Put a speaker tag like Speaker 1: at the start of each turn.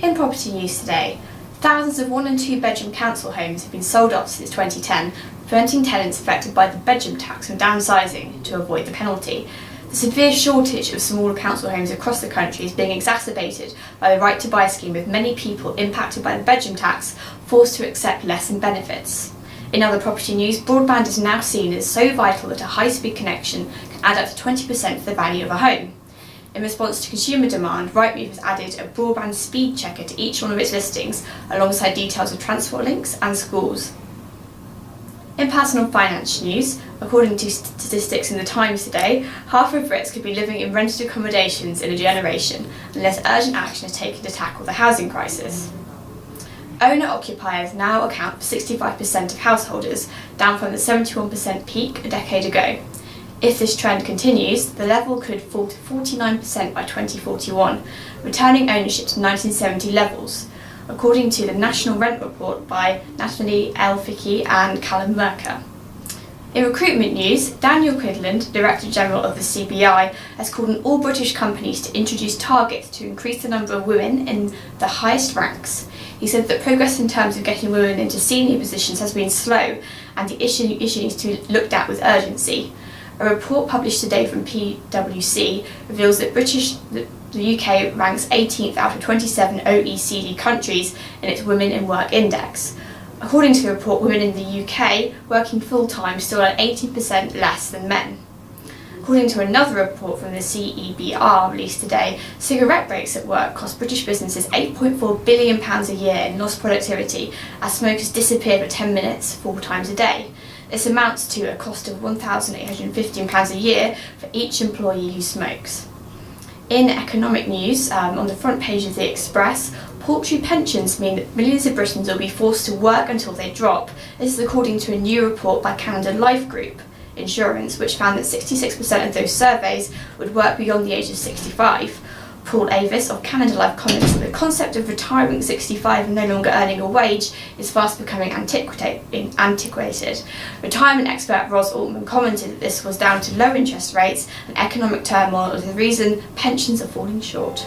Speaker 1: In property news today, thousands of 1 and 2 bedroom council homes have been sold off since 2010, preventing tenants affected by the bedroom tax from downsizing to avoid the penalty. The severe shortage of smaller council homes across the country is being exacerbated by the right to buy scheme, with many people impacted by the bedroom tax forced to accept less in benefits. In other property news, broadband is now seen as so vital that a high-speed connection can add up to 20% of the value of a home. In response to consumer demand, Rightmove has added a broadband speed checker to each one of its listings, alongside details of transport links and schools. In personal finance news, according to statistics in the Times today, half of Brits could be living in rented accommodations in a generation unless urgent action is taken to tackle the housing crisis. Owner-occupiers now account for 65% of householders, down from the 71% peak a decade ago. If this trend continues, the level could fall to 49% by 2041, returning ownership to 1970 levels, according to the National Rent Report by Natalie Elficki and Callum Mercer. In recruitment news, Daniel Quidland, Director General of the CBI, has called on all British companies to introduce targets to increase the number of women in the highest ranks. He said that progress in terms of getting women into senior positions has been slow, and the issue needs to be looked at with urgency. A report published today from PwC reveals that the UK ranks 18th out of 27 OECD countries in its Women in Work Index. According to the report, women in the UK working full-time still earn 80% less than men. According to another report from the CEBR released today, cigarette breaks at work cost British businesses £8.4 billion a year in lost productivity as smokers disappear for 10 minutes 4 times a day. This amounts to a cost of £1,815 a year for each employee who smokes. In economic news, on the front page of The Express, paltry pensions mean that millions of Britons will be forced to work until they drop. This is according to a new report by Canada Life Group Insurance, which found that 66% of those surveys would work beyond the age of 65. Paul Avis of Canada Life comments that the concept of retiring at 65 and no longer earning a wage is fast becoming antiquated. Retirement expert Ros Altman commented that this was down to low interest rates and economic turmoil as the reason pensions are falling short.